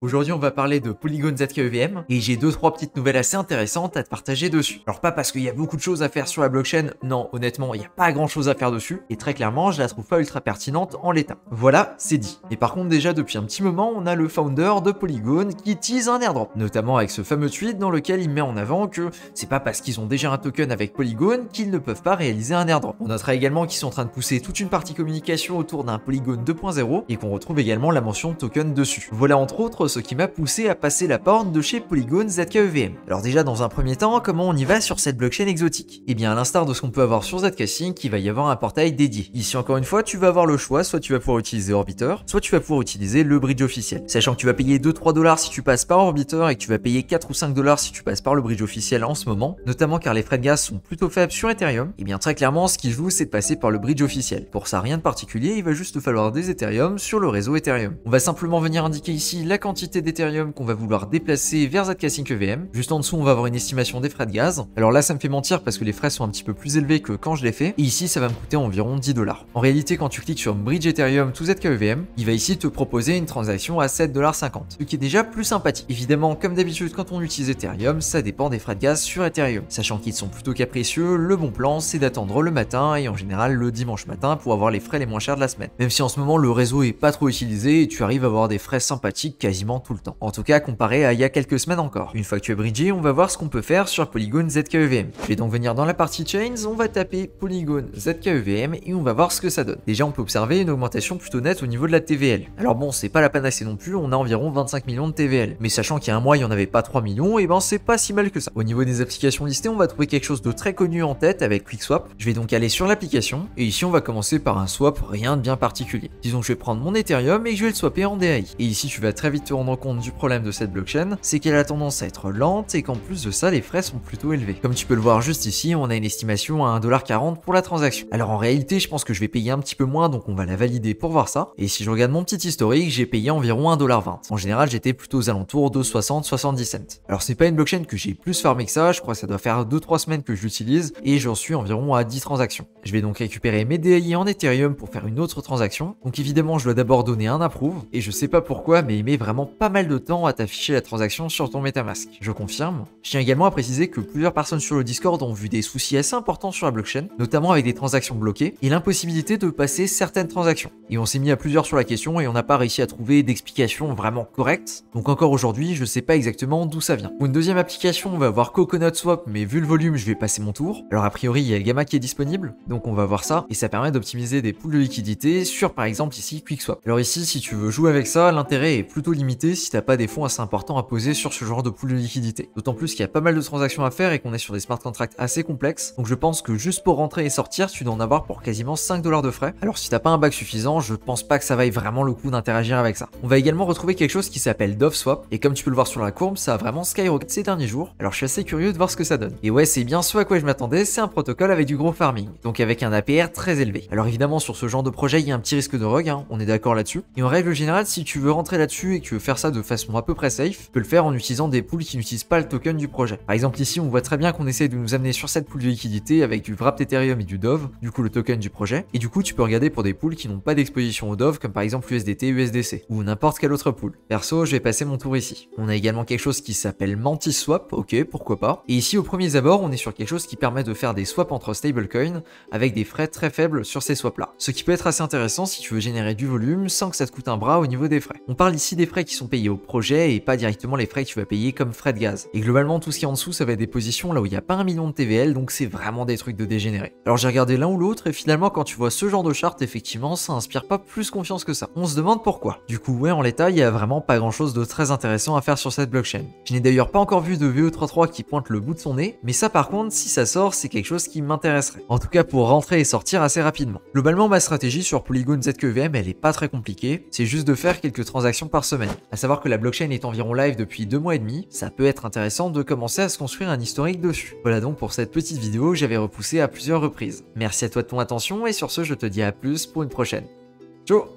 Aujourd'hui, on va parler de Polygon ZKEVM et j'ai 2-3 petites nouvelles assez intéressantes à te partager dessus. Alors pas parce qu'il y a beaucoup de choses à faire sur la blockchain, non, honnêtement, il n'y a pas grand chose à faire dessus et très clairement, je la trouve pas ultra pertinente en l'état. Voilà, c'est dit. Mais par contre, déjà depuis un petit moment, on a le founder de Polygon qui tease un airdrop, notamment avec ce fameux tweet dans lequel il met en avant que c'est pas parce qu'ils ont déjà un token avec Polygon qu'ils ne peuvent pas réaliser un airdrop. On notera également qu'ils sont en train de pousser toute une partie communication autour d'un Polygon 2.0 et qu'on retrouve également la mention token dessus. Voilà entre autres ce qui m'a poussé à passer la porte de chez Polygon ZKEVM. Alors déjà dans un premier temps, comment on y va sur cette blockchain exotique? Et bien à l'instar de ce qu'on peut avoir sur ZK-Sync, il va y avoir un portail dédié. Ici encore une fois, tu vas avoir le choix, soit tu vas pouvoir utiliser Orbiter, soit tu vas pouvoir utiliser le bridge officiel. Sachant que tu vas payer 2-3$ si tu passes par Orbiter et que tu vas payer 4 ou 5$ si tu passes par le bridge officiel en ce moment, notamment car les frais de gaz sont plutôt faibles sur Ethereum. Et bien très clairement, ce qui joue, c'est de passer par le bridge officiel. Pour ça, rien de particulier, il va juste te falloir des Ethereum sur le réseau Ethereum. On va simplement venir indiquer ici la quantité d'Ethereum qu'on va vouloir déplacer vers ZK-Sync EVM. Juste en dessous, on va avoir une estimation des frais de gaz. Alors là, ça me fait mentir parce que les frais sont un petit peu plus élevés que quand je l'ai fait. Et ici, ça va me coûter environ 10$. En réalité, quand tu cliques sur Bridge Ethereum to ZKEVM, il va ici te proposer une transaction à 7,50$. Ce qui est déjà plus sympathique. Évidemment, comme d'habitude, quand on utilise Ethereum, ça dépend des frais de gaz sur Ethereum. Sachant qu'ils sont plutôt capricieux, le bon plan, c'est d'attendre le matin et en général le dimanche matin pour avoir les frais les moins chers de la semaine. Même si en ce moment, le réseau est pas trop utilisé et tu arrives à avoir des frais sympathiques quasiment tout le temps. En tout cas, comparé à il y a quelques semaines encore. Une fois que tu es bridgé, on va voir ce qu'on peut faire sur Polygon ZKEVM. Je vais donc venir dans la partie Chains, on va taper Polygon ZKEVM et on va voir ce que ça donne. Déjà, on peut observer une augmentation plutôt nette au niveau de la TVL. Alors bon, c'est pas la panacée non plus, on a environ 25 millions de TVL. Mais sachant qu'il y a un mois, il n'y en avait pas 3 millions, et ben c'est pas si mal que ça. Au niveau des applications listées, on va trouver quelque chose de très connu en tête avec QuickSwap. Je vais donc aller sur l'application, et ici on va commencer par un swap, rien de bien particulier. Disons que je vais prendre mon Ethereum et que je vais le swapper en DAI. Et ici, tu vas très vite te rendre compte du problème de cette blockchain, c'est qu'elle a tendance à être lente et qu'en plus de ça, les frais sont plutôt élevés. Comme tu peux le voir juste ici, on a une estimation à 1,40$ pour la transaction. Alors en réalité, je pense que je vais payer un petit peu moins, donc on va la valider pour voir ça. Et si je regarde mon petit historique, j'ai payé environ 1,20$. En général, j'étais plutôt aux alentours de 60-70 cents. Alors c'est pas une blockchain que j'ai plus farmé que ça, je crois que ça doit faire 2-3 semaines que je l'utilise et j'en suis environ à 10 transactions. Je vais donc récupérer mes DAI en Ethereum pour faire une autre transaction. Donc évidemment, je dois d'abord donner un approve et je sais pas pourquoi, mais il met vraiment pas mal de temps à t'afficher la transaction sur ton MetaMask. Je confirme. Je tiens également à préciser que plusieurs personnes sur le Discord ont vu des soucis assez importants sur la blockchain, notamment avec des transactions bloquées et l'impossibilité de passer certaines transactions. Et on s'est mis à plusieurs sur la question et on n'a pas réussi à trouver d'explication vraiment correcte. Donc encore aujourd'hui, je sais pas exactement d'où ça vient. Pour une deuxième application, on va voir Coconut Swap, mais vu le volume, je vais passer mon tour. Alors a priori, il y a le gamma qui est disponible, donc on va voir ça et ça permet d'optimiser des pools de liquidité sur par exemple ici QuickSwap. Alors ici, si tu veux jouer avec ça, l'intérêt est plutôt limité si t'as pas des fonds assez importants à poser sur ce genre de pool de liquidité. D'autant plus qu'il y a pas mal de transactions à faire et qu'on est sur des smart contracts assez complexes. Donc je pense que juste pour rentrer et sortir, tu dois en avoir pour quasiment 5$ de frais. Alors si t'as pas un bac suffisant, je pense pas que ça vaille vraiment le coup d'interagir avec ça. On va également retrouver quelque chose qui s'appelle DoveSwap et comme tu peux le voir sur la courbe, ça a vraiment skyrocket ces derniers jours. Alors je suis assez curieux de voir ce que ça donne. Et ouais, c'est bien ce à quoi je m'attendais, c'est un protocole avec du gros farming, donc avec un APR très élevé. Alors évidemment sur ce genre de projet, il y a un petit risque de rug, hein, on est d'accord là-dessus. Et en règle générale, si tu veux rentrer là-dessus et que tu veux faire ça de façon à peu près safe, tu peux le faire en utilisant des pools qui n'utilisent pas le token du projet. Par exemple ici, on voit très bien qu'on essaie de nous amener sur cette pool de liquidité avec du Wrapped Ethereum et du Dove, du coup le token du projet. Et du coup, tu peux regarder pour des pools qui n'ont pas d'exposition au Dove, comme par exemple USDT, USDC, ou n'importe quel autre pool. Perso, je vais passer mon tour ici. On a également quelque chose qui s'appelle Mantis Swap, ok, pourquoi pas. Et ici, au premier abord, on est sur quelque chose qui permet de faire des swaps entre stablecoins avec des frais très faibles sur ces swaps-là. Ce qui peut être assez intéressant si tu veux générer du volume sans que ça te coûte un bras au niveau des frais. On parle ici des frais qui sont payés au projet et pas directement les frais que tu vas payer comme frais de gaz. Et globalement, tout ce qui est en dessous, ça va être des positions là où il n'y a pas 1 million de TVL, donc c'est vraiment des trucs de dégénérés. Alors j'ai regardé l'un ou l'autre et finalement, quand tu vois ce genre de charte, effectivement, ça inspire pas plus confiance que ça. On se demande pourquoi. Du coup, ouais, en l'état, il y a vraiment pas grand chose de très intéressant à faire sur cette blockchain. Je n'ai d'ailleurs pas encore vu de VE33 qui pointe le bout de son nez, mais ça par contre, si ça sort, c'est quelque chose qui m'intéresserait. En tout cas, pour rentrer et sortir assez rapidement. Globalement, ma stratégie sur Polygon ZKEVM, elle est pas très compliquée, c'est juste de faire quelques transactions par semaine. À savoir que la blockchain est environ live depuis 2 mois et demi, ça peut être intéressant de commencer à se construire un historique dessus. Voilà donc pour cette petite vidéo que j'avais repoussée à plusieurs reprises. Merci à toi de ton attention et sur ce, je te dis à plus pour une prochaine. Ciao.